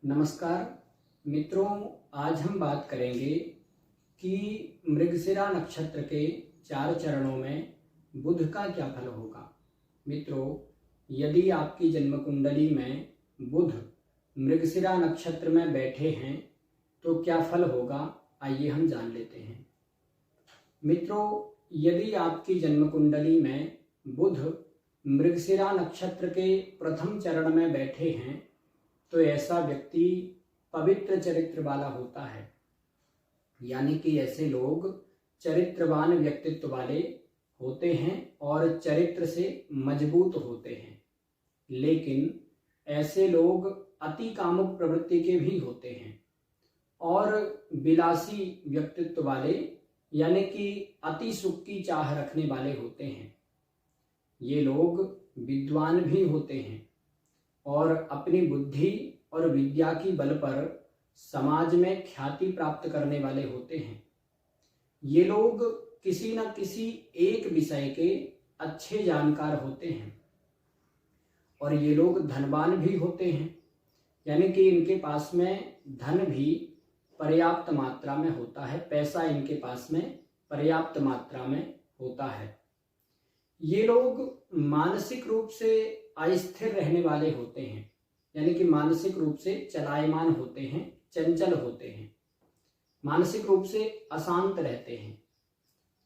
नमस्कार मित्रों, आज हम बात करेंगे कि मृगशिरा नक्षत्र के 4 चरणों में बुध का क्या फल होगा। मित्रों, यदि आपकी जन्म कुंडली में बुध मृगशिरा नक्षत्र में बैठे हैं तो क्या फल होगा, आइए हम जान लेते हैं। मित्रों, यदि आपकी जन्म कुंडली में बुध मृगशिरा नक्षत्र के प्रथम चरण में बैठे हैं तो ऐसा व्यक्ति पवित्र चरित्र वाला होता है, यानी कि ऐसे लोग चरित्रवान व्यक्तित्व वाले होते हैं और चरित्र से मजबूत होते हैं। लेकिन ऐसे लोग अति कामुक प्रवृत्ति के भी होते हैं और विलासी व्यक्तित्व वाले, यानी कि अति सुख की चाह रखने वाले होते हैं। ये लोग विद्वान भी होते हैं और अपनी बुद्धि और विद्या की बल पर समाज में ख्याति प्राप्त करने वाले होते हैं। ये लोग किसी न किसी एक विषय के अच्छे जानकार होते हैं और ये लोग धनवान भी होते हैं, यानी कि इनके पास में धन भी पर्याप्त मात्रा में होता है, पैसा इनके पास में पर्याप्त मात्रा में होता है। ये लोग मानसिक रूप से अस्थिर रहने वाले होते हैं, यानी कि मानसिक रूप से चलायमान होते हैं, चंचल होते हैं, मानसिक रूप से अशांत रहते हैं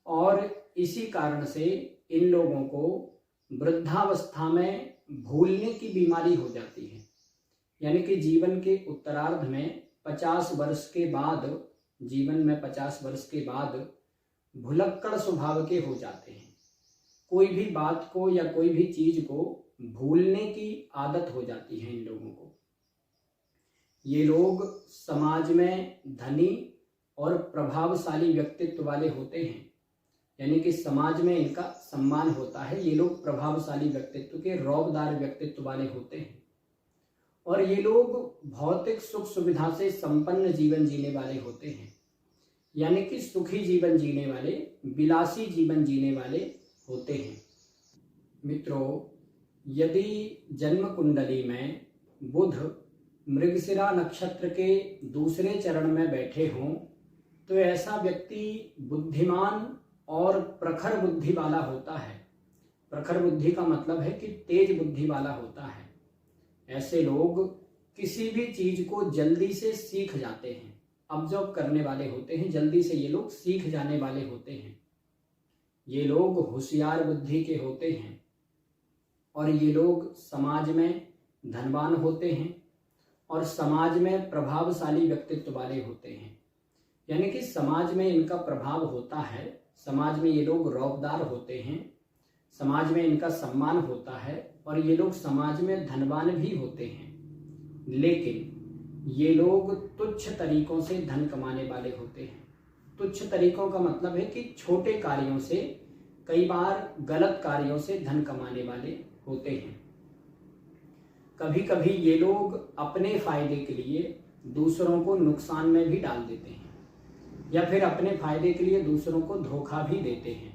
और इसी कारण से इन लोगों को वृद्धावस्था में भूलने की बीमारी हो जाती है, यानी कि जीवन के उत्तरार्ध में 50 वर्ष के बाद, जीवन में 50 वर्ष के बाद भुलक्कड़ स्वभाव के हो जाते हैं। कोई भी बात को या कोई भी चीज को भूलने की आदत हो जाती है इन लोगों को। ये लोग समाज में धनी और प्रभावशाली व्यक्तित्व वाले होते हैं, यानी कि समाज में इनका सम्मान होता है। ये लोग प्रभावशाली व्यक्तित्व के, रौबदार व्यक्तित्व वाले होते हैं और ये लोग भौतिक सुख सुविधा से संपन्न जीवन जीने वाले होते हैं, यानी कि सुखी जीवन जीने वाले, विलासी जीवन जीने वाले होते हैं। मित्रों, यदि जन्म कुंडली में बुध मृगशिरा नक्षत्र के दूसरे चरण में बैठे हों तो ऐसा व्यक्ति बुद्धिमान और प्रखर बुद्धि वाला होता है। प्रखर बुद्धि का मतलब है कि तेज बुद्धि वाला होता है। ऐसे लोग किसी भी चीज को जल्दी से सीख जाते हैं, ऑब्जर्व करने वाले होते हैं, जल्दी से ये लोग सीख जाने वाले होते हैं। ये लोग होशियार बुद्धि के होते हैं और ये लोग समाज में धनवान होते हैं और समाज में प्रभावशाली व्यक्तित्व वाले होते हैं, यानी कि समाज में इनका प्रभाव होता है। समाज में ये लोग रौबदार होते हैं, समाज में इनका सम्मान होता है और ये लोग समाज में धनवान भी होते हैं। लेकिन ये लोग तुच्छ तरीकों से धन कमाने वाले होते हैं। तुच्छ तरीकों का मतलब है कि छोटे कार्यों से, कई बार गलत कार्यों से धन कमाने वाले होते हैं। कभी कभी ये लोग अपने फायदे के लिए दूसरों को नुकसान में भी डाल देते हैं या फिर अपने फायदे के लिए दूसरों को धोखा भी देते हैं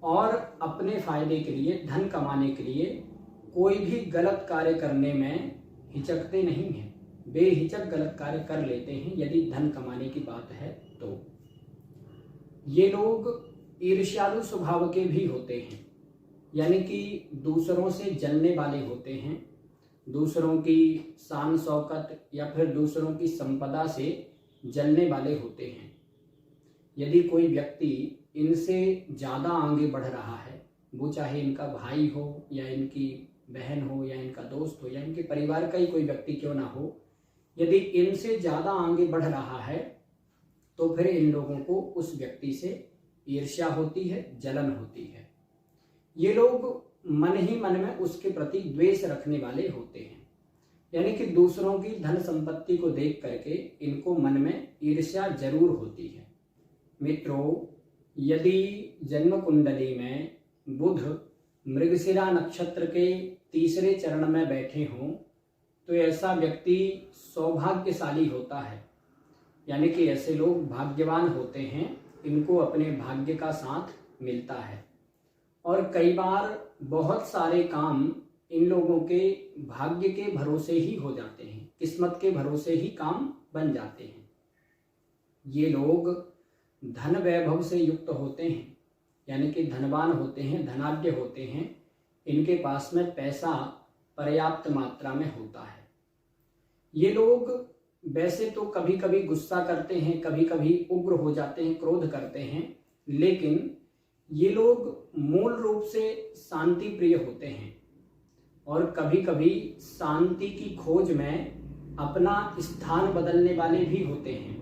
और अपने फायदे के लिए, धन कमाने के लिए कोई भी गलत कार्य करने में हिचकते नहीं हैं। बेहिचक गलत कार्य कर लेते हैं यदि धन कमाने की बात है तो। ये लोग ईर्ष्यालु स्वभाव के भी होते हैं, यानी कि दूसरों से जलने वाले होते हैं, दूसरों की शान शौकत या फिर दूसरों की संपदा से जलने वाले होते हैं। यदि कोई व्यक्ति इनसे ज़्यादा आगे बढ़ रहा है, वो चाहे इनका भाई हो या इनकी बहन हो या इनका दोस्त हो या इनके परिवार का ही कोई व्यक्ति क्यों ना हो, यदि इनसे ज़्यादा आगे बढ़ रहा है तो फिर इन लोगों को उस व्यक्ति से ईर्ष्या होती है, जलन होती है। ये लोग मन ही मन में उसके प्रति द्वेष रखने वाले होते हैं, यानी कि दूसरों की धन संपत्ति को देख करके इनको मन में ईर्ष्या जरूर होती है। मित्रों, यदि जन्म कुंडली में बुध मृगशिरा नक्षत्र के तीसरे चरण में बैठे हों तो ऐसा व्यक्ति सौभाग्यशाली होता है, यानी कि ऐसे लोग भाग्यवान होते हैं, इनको अपने भाग्य का साथ मिलता है और कई बार बहुत सारे काम इन लोगों के भाग्य के भरोसे ही हो जाते हैं। किस किस्मत के भरोसे ही काम बन जाते हैं। ये लोग धन वैभव से युक्त होते हैं, यानी कि धनवान होते हैं, धनाढ्य होते हैं। इनके पास में पैसा पर्याप्त मात्रा में होता है। ये लोग वैसे तो कभी कभी गुस्सा करते हैं, कभी कभी उग्र हो जाते हैं, क्रोध करते हैं, लेकिन ये लोग मूल रूप से शांति प्रिय होते हैं और कभी कभी शांति की खोज में अपना स्थान बदलने वाले भी होते हैं।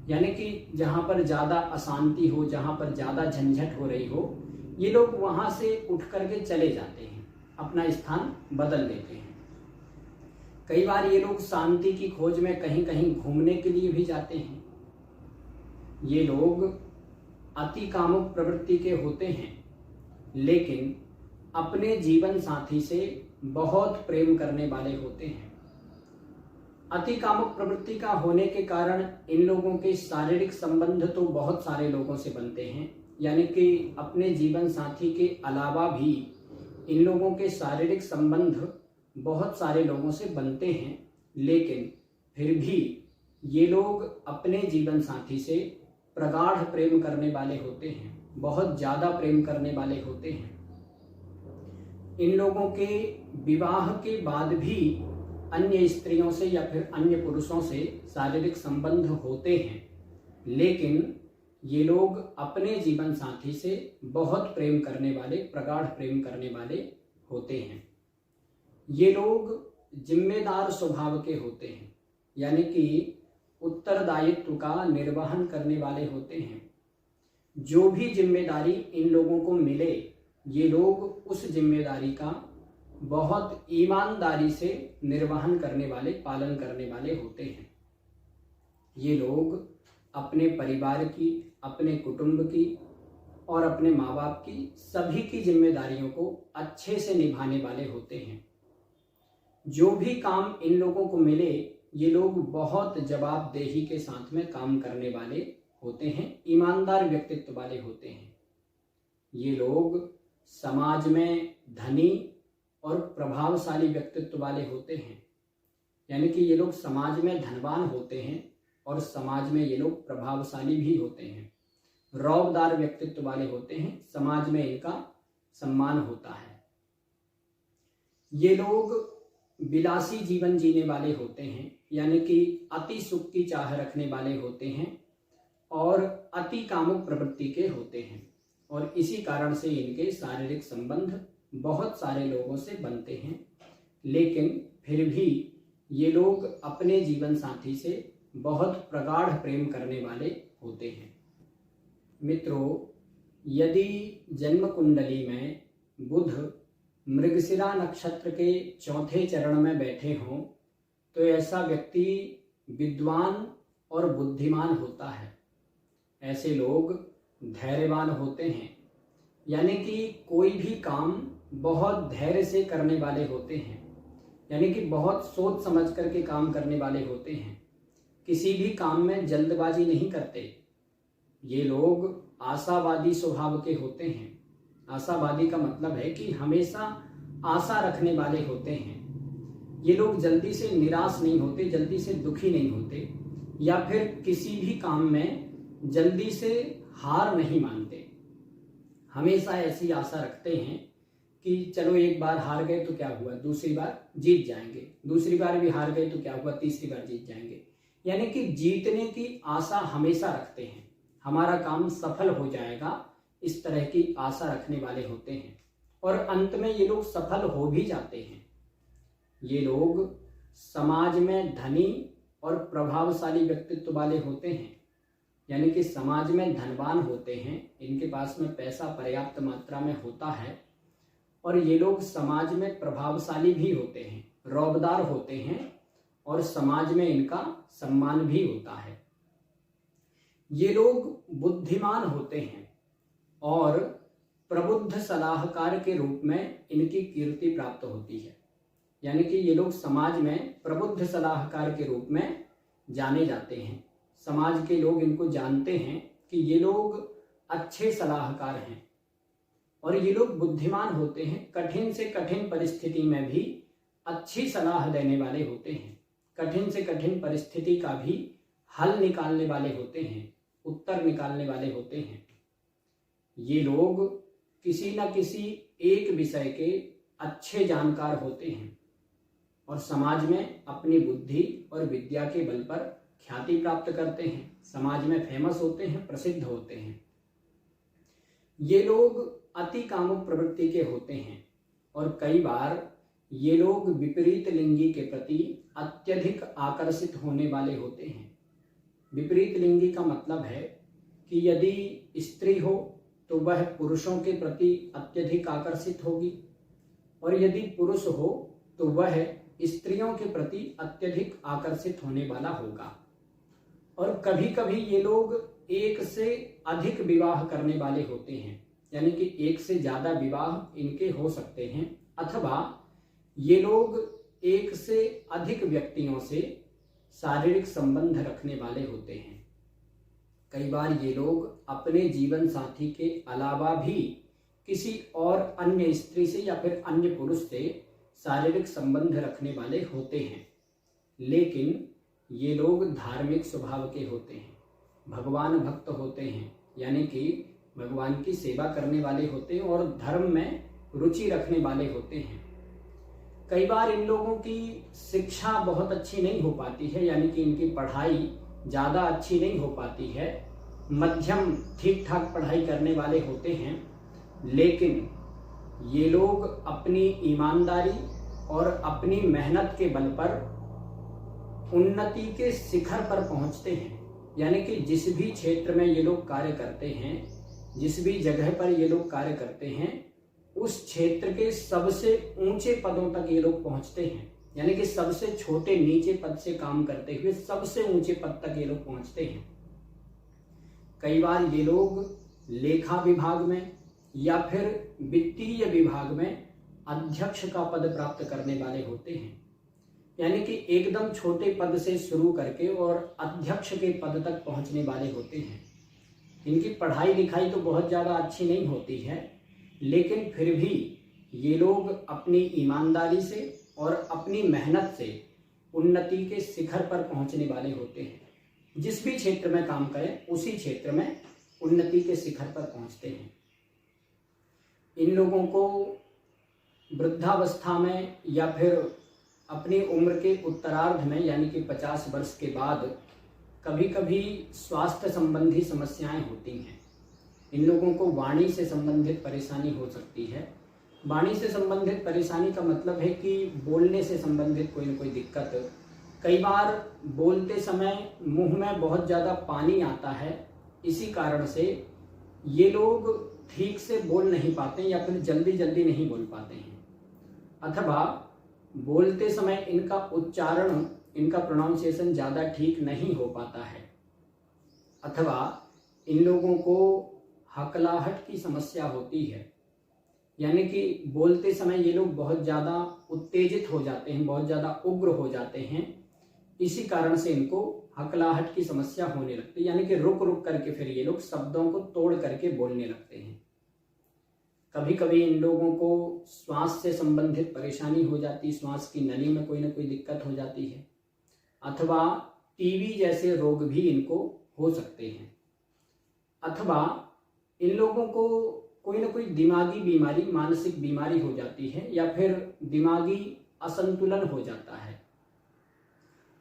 यानी कि जहाँ पर ज़्यादा अशांति हो, जहाँ पर ज़्यादा झंझट हो रही हो, ये लोग वहाँ से उठ करके चले जाते हैं, अपना स्थान बदल देते हैं। कई बार ये लोग शांति की खोज में कहीं कहीं घूमने के लिए भी जाते हैं। ये लोग अति कामुक प्रवृत्ति के होते हैं, लेकिन अपने जीवन साथी से बहुत प्रेम करने वाले होते हैं। अति कामुक प्रवृत्ति का होने के कारण इन लोगों के शारीरिक संबंध तो बहुत सारे लोगों से बनते हैं, यानी कि अपने जीवन साथी के अलावा भी इन लोगों के शारीरिक संबंध बहुत सारे लोगों से बनते हैं, लेकिन फिर भी ये लोग अपने जीवन साथी से प्रगाढ़ प्रेम करने वाले होते हैं, बहुत ज़्यादा प्रेम करने वाले होते हैं। इन लोगों के विवाह के बाद भी अन्य स्त्रियों से या फिर अन्य पुरुषों से शारीरिक संबंध होते हैं, लेकिन ये लोग अपने जीवन साथी से बहुत प्रेम करने वाले, प्रगाढ़ प्रेम करने वाले होते हैं। ये लोग जिम्मेदार स्वभाव के होते हैं, यानी कि उत्तरदायित्व का निर्वहन करने वाले होते हैं। जो भी जिम्मेदारी इन लोगों को मिले, ये लोग उस जिम्मेदारी का बहुत ईमानदारी से निर्वहन करने वाले, पालन करने वाले होते हैं। ये लोग अपने परिवार की, अपने कुटुंब की और अपने माँ बाप की सभी की जिम्मेदारियों को अच्छे से निभाने वाले होते हैं। जो भी काम इन लोगों को मिले, ये लोग बहुत जवाबदेही के साथ में काम करने वाले होते हैं, ईमानदार व्यक्तित्व वाले होते हैं। ये लोग समाज में धनी और प्रभावशाली व्यक्तित्व वाले होते हैं, यानी कि ये लोग समाज में धनवान होते हैं और समाज में ये लोग प्रभावशाली भी होते हैं, रौबदार व्यक्तित्व वाले होते हैं, समाज में इनका सम्मान होता है। ये लोग विलासी जीवन जीने वाले होते हैं, यानी कि अति सुख की चाह रखने वाले होते हैं और अति कामुक प्रवृत्ति के होते हैं, और इसी कारण से इनके शारीरिक संबंध बहुत सारे लोगों से बनते हैं, लेकिन फिर भी ये लोग अपने जीवन साथी से बहुत प्रगाढ़ प्रेम करने वाले होते हैं। मित्रों, यदि जन्म कुंडली में बुध मृगशिरा नक्षत्र के चौथे चरण में बैठे हों तो ऐसा व्यक्ति विद्वान और बुद्धिमान होता है। ऐसे लोग धैर्यवान होते हैं, यानी कि कोई भी काम बहुत धैर्य से करने वाले होते हैं, यानी कि बहुत सोच समझ करके काम करने वाले होते हैं। किसी भी काम में जल्दबाजी नहीं करते। ये लोग आशावादी स्वभाव के होते हैं। आशावादी का मतलब है कि हमेशा आशा रखने वाले होते हैं। ये लोग जल्दी से निराश नहीं होते, जल्दी से दुखी नहीं होते, या फिर किसी भी काम में जल्दी से हार नहीं मानते। हमेशा ऐसी आशा रखते हैं कि चलो एक बार हार गए तो क्या हुआ, दूसरी बार जीत जाएंगे, दूसरी बार भी हार गए तो क्या हुआ, तीसरी बार जीत जाएंगे। यानी कि जीतने की आशा हमेशा रखते हैं, हमारा काम सफल हो जाएगा, इस तरह की आशा रखने वाले होते हैं, और अंत में ये लोग सफल हो भी जाते हैं। ये लोग समाज में धनी और प्रभावशाली व्यक्तित्व वाले होते हैं, यानी कि समाज में धनवान होते हैं, इनके पास में पैसा पर्याप्त मात्रा में होता है, और ये लोग समाज में प्रभावशाली भी होते हैं, रौबदार होते हैं, और समाज में इनका सम्मान भी होता है। ये लोग बुद्धिमान होते हैं और प्रबुद्ध सलाहकार के रूप में इनकी कीर्ति प्राप्त होती है, यानी कि ये लोग समाज में प्रबुद्ध सलाहकार के रूप में जाने जाते हैं। समाज के लोग इनको जानते हैं कि ये लोग अच्छे सलाहकार हैं, और ये लोग बुद्धिमान होते हैं, कठिन से कठिन परिस्थिति में भी अच्छी सलाह देने वाले होते हैं। कठिन से कठिन परिस्थिति का भी हल निकालने वाले होते हैं, उत्तर निकालने वाले होते हैं। ये लोग किसी न किसी एक विषय के अच्छे जानकार होते हैं और समाज में अपनी बुद्धि और विद्या के बल पर ख्याति प्राप्त करते हैं, समाज में फेमस होते हैं, प्रसिद्ध होते हैं। ये लोग अति कामुक प्रवृत्ति के होते हैं और कई बार ये लोग विपरीत लिंगी के प्रति अत्यधिक आकर्षित होने वाले होते हैं। विपरीत लिंगी का मतलब है कि यदि स्त्री हो तो वह पुरुषों के प्रति अत्यधिक आकर्षित होगी और यदि पुरुष हो तो वह स्त्रियों के प्रति अत्यधिक आकर्षित होने वाला होगा। और कभी कभी ये लोग एक से अधिक विवाह करने वाले होते हैं, यानी कि एक से ज्यादा विवाह इनके हो सकते हैं, अथवा ये लोग एक से अधिक व्यक्तियों से शारीरिक संबंध रखने वाले होते हैं। कई बार ये लोग अपने जीवन साथी के अलावा भी किसी और अन्य स्त्री से या फिर अन्य पुरुष से शारीरिक संबंध रखने वाले होते हैं, लेकिन ये लोग धार्मिक स्वभाव के होते हैं, भगवान भक्त होते हैं, यानी कि भगवान की सेवा करने वाले होते हैं और धर्म में रुचि रखने वाले होते हैं। कई बार इन लोगों की शिक्षा बहुत अच्छी नहीं हो पाती है, यानी कि इनकी पढ़ाई ज़्यादा अच्छी नहीं हो पाती है, मध्यम ठीक ठाक पढ़ाई करने वाले होते हैं, लेकिन ये लोग अपनी ईमानदारी और अपनी मेहनत के बल पर उन्नति के शिखर पर पहुंचते हैं। यानी कि जिस भी क्षेत्र में ये लोग कार्य करते हैं, जिस भी जगह पर ये लोग कार्य करते हैं, उस क्षेत्र के सबसे ऊंचे पदों तक ये लोग पहुंचते हैं। यानी कि सबसे छोटे नीचे पद से काम करते हुए सबसे ऊंचे पद तक ये लोग पहुंचते हैं। कई बार ये लोग लेखा विभाग में या फिर वित्तीय विभाग में अध्यक्ष का पद प्राप्त करने वाले होते हैं। यानी कि एकदम छोटे पद से शुरू करके और अध्यक्ष के पद तक पहुंचने वाले होते हैं। इनकी पढ़ाई लिखाई तो बहुत ज़्यादा अच्छी नहीं होती है, लेकिन फिर भी ये लोग अपनी ईमानदारी से और अपनी मेहनत से उन्नति के शिखर पर पहुंचने वाले होते हैं। जिस भी क्षेत्र में काम करें उसी क्षेत्र में उन्नति के शिखर पर पहुंचते हैं। इन लोगों को वृद्धावस्था में या फिर अपनी उम्र के उत्तरार्ध में, यानी कि 50 वर्ष के बाद कभी कभी स्वास्थ्य संबंधी समस्याएं होती हैं। इन लोगों को वाणी से संबंधित परेशानी हो सकती है। वाणी से संबंधित परेशानी का मतलब है कि बोलने से संबंधित कोई न कोई दिक्कत। कई बार बोलते समय मुंह में बहुत ज़्यादा पानी आता है, इसी कारण से ये लोग ठीक से बोल नहीं पाते या फिर जल्दी जल्दी नहीं बोल पाते हैं, अथवा बोलते समय इनका उच्चारण, इनका प्रोनाउंसिएशन ज़्यादा ठीक नहीं हो पाता है, अथवा इन लोगों को हकलाहट की समस्या होती है। यानी कि बोलते समय ये लोग बहुत ज़्यादा उत्तेजित हो जाते हैं, बहुत ज़्यादा उग्र हो जाते हैं, इसी कारण से इनको हकलाहट की समस्या होने लगती है। यानी कि रुक रुक करके फिर ये लोग शब्दों को तोड़ करके बोलने लगते हैं। कभी कभी इन लोगों को श्वास से संबंधित परेशानी हो जाती है, श्वास की नली में कोई ना कोई दिक्कत हो जाती है, अथवा टीबी जैसे रोग भी इनको हो सकते हैं, अथवा इन लोगों को कोई ना कोई दिमागी बीमारी, मानसिक बीमारी हो जाती है, या फिर दिमागी असंतुलन हो जाता है।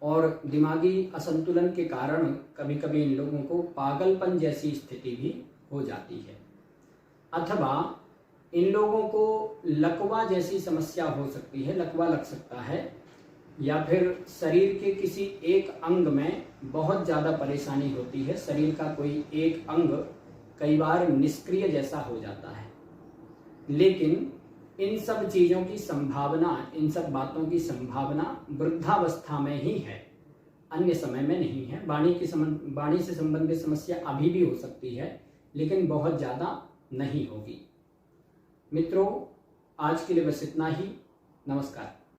और दिमागी असंतुलन के कारण कभी कभी इन लोगों को पागलपन जैसी स्थिति भी हो जाती है, अथवा इन लोगों को लकवा जैसी समस्या हो सकती है, लकवा लग सकता है, या फिर शरीर के किसी एक अंग में बहुत ज़्यादा परेशानी होती है। शरीर का कोई एक अंग कई बार निष्क्रिय जैसा हो जाता है। लेकिन इन सब चीज़ों की संभावना, इन सब बातों की संभावना वृद्धावस्था में ही है, अन्य समय में नहीं है। वाणी से संबंधित समस्या अभी भी हो सकती है, लेकिन बहुत ज़्यादा नहीं होगी। मित्रों, आज के लिए बस इतना ही। नमस्कार।